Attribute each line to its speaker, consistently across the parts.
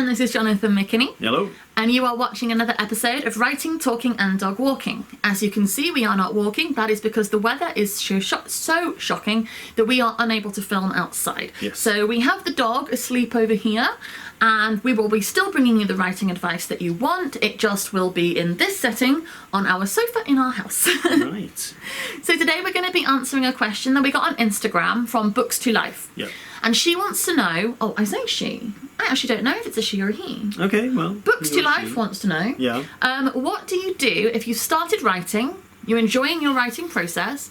Speaker 1: this is Jonathan McKinney.
Speaker 2: Hello.
Speaker 1: And you are watching another episode of Writing, Talking and Dog Walking. As you can see, we are not walking. That is because the weather is so shocking that we are unable to film outside.
Speaker 2: Yes.
Speaker 1: So we have the dog asleep over here, and we will be still bringing you the writing advice that you want. It just will be in this setting on our sofa in our house.
Speaker 2: Right.
Speaker 1: So today we're going to be answering a question that we got on Instagram from Books to Life.
Speaker 2: Yep.
Speaker 1: And she wants to know, oh, I say she. I actually don't know if it's a she or a he.
Speaker 2: Okay, well.
Speaker 1: Books to Life wants to know.
Speaker 2: Yeah.
Speaker 1: What do you do if you started writing, you're enjoying your writing process,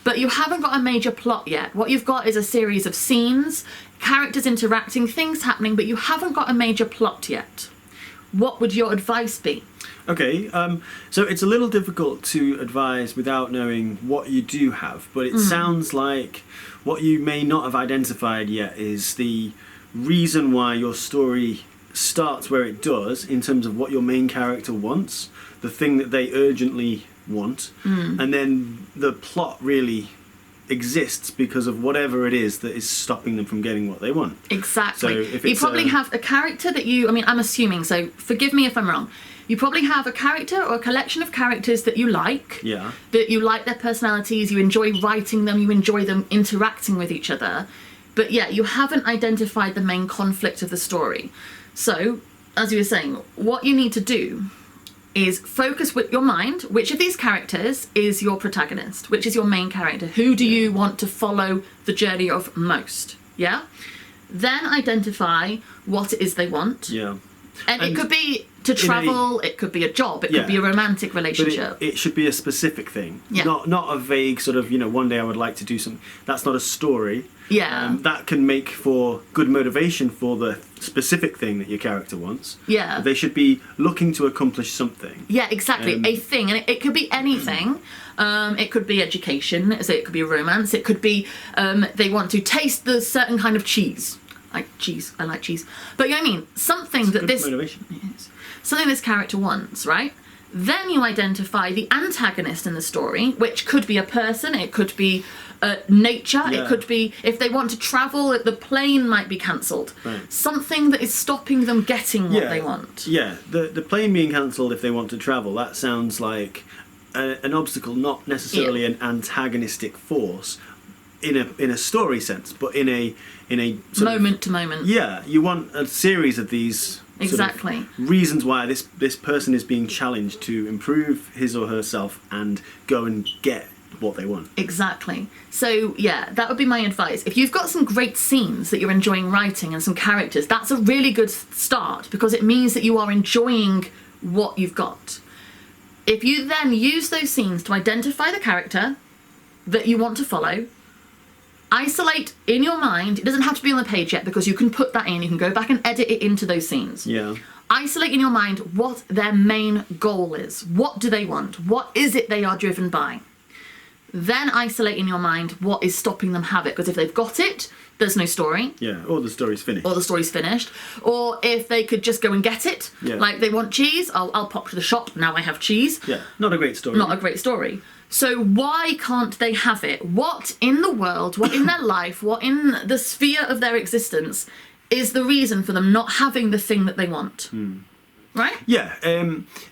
Speaker 1: but you haven't got a major plot yet? What you've got is a series of scenes, characters interacting, things happening, but you haven't got a major plot yet. What would your advice be?
Speaker 2: Okay, so it's a little difficult to advise without knowing what you do have, but it sounds like what you may not have identified yet is the reason why your story starts where it does in terms of what your main character wants, the thing that they urgently want, and then the plot really exists because of whatever it is that is stopping them from getting what they want.
Speaker 1: Exactly.
Speaker 2: So if
Speaker 1: you
Speaker 2: it's
Speaker 1: probably have a character that I'm assuming, so forgive me if I'm wrong. You probably have a character or a collection of characters that you like,
Speaker 2: Yeah.
Speaker 1: that you like their personalities, you enjoy writing them, you enjoy them interacting with each other, but yeah, you haven't identified the main conflict of the story. So, as you were saying, what you need to do is focus with your mind, which of these characters is your protagonist, which is your main character, who do you want to follow the journey of most, yeah? Then identify what it is they want.
Speaker 2: Yeah.
Speaker 1: And it could be to travel, it could be a job, it could be a romantic relationship.
Speaker 2: But it should be a specific thing,
Speaker 1: Yeah.
Speaker 2: not a vague sort of, one day I would like to do something. That's not a story.
Speaker 1: Yeah.
Speaker 2: That can make for good motivation for the specific thing that your character wants.
Speaker 1: Yeah.
Speaker 2: They should be looking to accomplish something.
Speaker 1: Yeah, exactly. A thing, and it could be anything. It could be education, so it could be a romance. It could be they want to taste the certain kind of cheese. I like cheese. But you know what I mean? Something that this
Speaker 2: motivation.
Speaker 1: Something this character wants, right? Then you identify the antagonist in the story, which could be a person, it could be nature, it could be, if they want to travel, the plane might be cancelled.
Speaker 2: Right.
Speaker 1: Something that is stopping them getting what they want.
Speaker 2: Yeah, the plane being cancelled if they want to travel, that sounds like an obstacle, not necessarily an antagonistic force in a story sense, but in a sort
Speaker 1: moment to moment.
Speaker 2: Yeah, you want a series of these
Speaker 1: exactly
Speaker 2: sort of reasons why this person is being challenged to improve his or herself and go and get what they want.
Speaker 1: Exactly. So yeah, that would be my advice. If you've got some great scenes that you're enjoying writing and some characters, that's a really good start because it means that you are enjoying what you've got. If you then use those scenes to identify the character that you want to follow, isolate in your mind, it doesn't have to be on the page yet because you can put that in, you can go back and edit it into those scenes.
Speaker 2: Yeah.
Speaker 1: Isolate in your mind what their main goal is. What do they want? What is it they are driven by? Then isolate in your mind what is stopping them have it, because if they've got it, there's no story.
Speaker 2: Yeah, or the story's finished.
Speaker 1: Or the story's finished. Or if they could just go and get it, like they want cheese, I'll pop to the shop, now I have cheese.
Speaker 2: Yeah, not a great story.
Speaker 1: Not a great story. So why can't they have it? What in the world, what in their life, what in the sphere of their existence is the reason for them not having the thing that they want? Right?
Speaker 2: Yeah,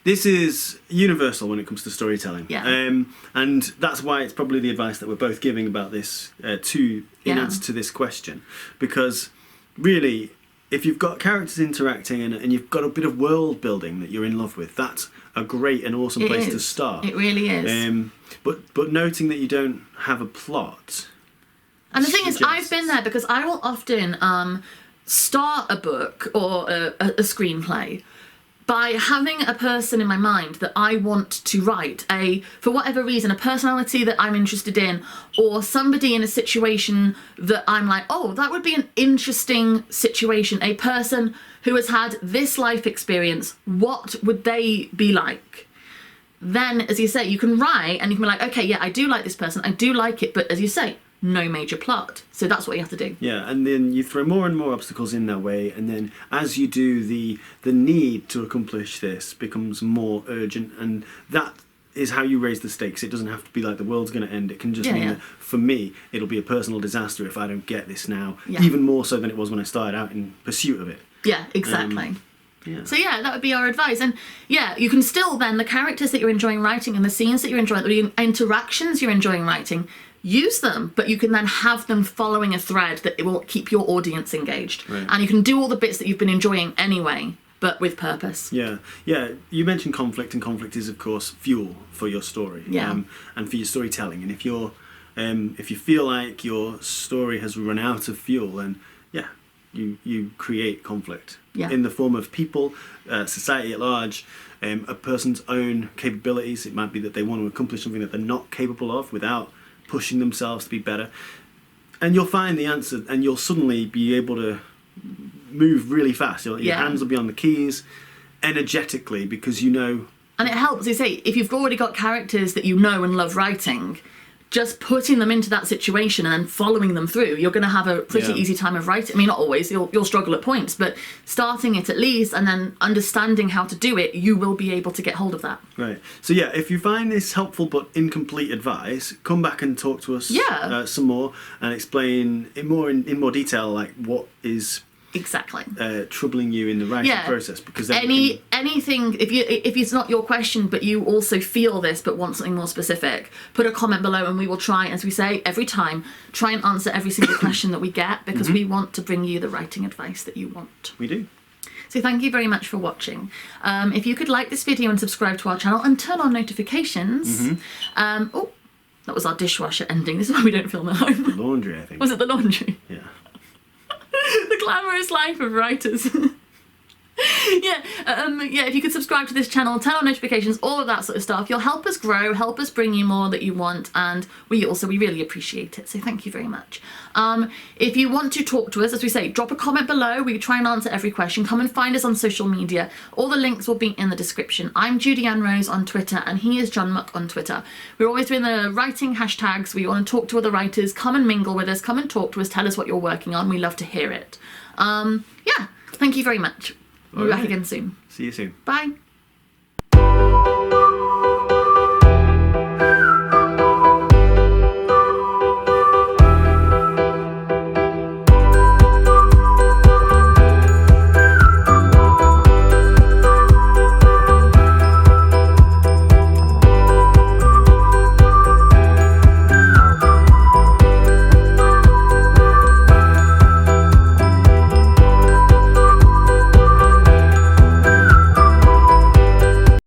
Speaker 2: this is universal when it comes to storytelling.
Speaker 1: Yeah.
Speaker 2: And that's why it's probably the advice that we're both giving about this in answer to this question. Because really, if you've got characters interacting and you've got a bit of world building that you're in love with, that's a great and awesome place to start.
Speaker 1: It really is.
Speaker 2: But noting that you don't have a plot.
Speaker 1: And the thing is, I've been there because I will often start a book or a screenplay by having a person in my mind that I want to write, for whatever reason, a personality that I'm interested in, or somebody in a situation that I'm like, oh, that would be an interesting situation, a person who has had this life experience, what would they be like? Then, as you say, you can write and you can be like, okay, yeah, I do like this person, I do like it, but as you say, no major plot. So that's what you have to do.
Speaker 2: Yeah, and then you throw more and more obstacles in their way, and then as you do, the need to accomplish this becomes more urgent, and that is how you raise the stakes. It doesn't have to be like the world's going to end. It can just mean that for me, it'll be a personal disaster if I don't get this now, even more so than it was when I started out in pursuit of it.
Speaker 1: Yeah, exactly.
Speaker 2: Yeah.
Speaker 1: So yeah, that would be our advice. And yeah, you can still then, the characters that you're enjoying writing and the scenes that you're enjoying, the interactions you're enjoying writing, use them, but you can then have them following a thread that it will keep your audience engaged.
Speaker 2: Right.
Speaker 1: And you can do all the bits that you've been enjoying anyway, but with purpose.
Speaker 2: Yeah. You mentioned conflict, and conflict is, of course, fuel for your story.
Speaker 1: Yeah.
Speaker 2: And for your storytelling. And if you feel like your story has run out of fuel, then you create conflict in the form of people, society at large, a person's own capabilities. It might be that they want to accomplish something that they're not capable of without pushing themselves to be better. And you'll find the answer, and you'll suddenly be able to move really fast. Your hands will be on the keys energetically, because you know.
Speaker 1: And it helps, you say, if you've already got characters that you know and love writing, just putting them into that situation and then following them through, you're going to have a pretty easy time of writing. I mean, not always, you'll struggle at points, but starting it at least and then understanding how to do it, you will be able to get hold of that.
Speaker 2: Right. So yeah, if you find this helpful but incomplete advice, come back and talk to us some more and explain in more detail, like what is
Speaker 1: exactly
Speaker 2: troubling you in the writing process, because then
Speaker 1: anything, if it's not your question but you also feel this but want something more specific, put a comment below and we will try, as we say every time, try and answer every single question that we get, because we want to bring you the writing advice that you want.
Speaker 2: We do.
Speaker 1: So thank you very much for watching. If you could like this video and subscribe to our channel and turn on notifications. Oh, that was our dishwasher ending. This is why we don't film at home.
Speaker 2: The laundry, I think.
Speaker 1: Was it the laundry?
Speaker 2: Yeah.
Speaker 1: The glamorous life of writers. If you could subscribe to this channel, turn on notifications, all of that sort of stuff, you'll help us grow, help us bring you more that you want, and we really appreciate it, so thank you very much. If you want to talk to us, as we say, drop a comment below. We try and answer every question. Come and find us on social media. All the links will be in the description. I'm Judy Ann Rose on Twitter, and he is John Muck on Twitter. We're always doing the writing hashtags. We want to talk to other writers. Come and mingle with us, come and talk to us, tell us what you're working on. We love to hear it. Thank you very much. We'll be back again soon.
Speaker 2: See you soon.
Speaker 1: Bye.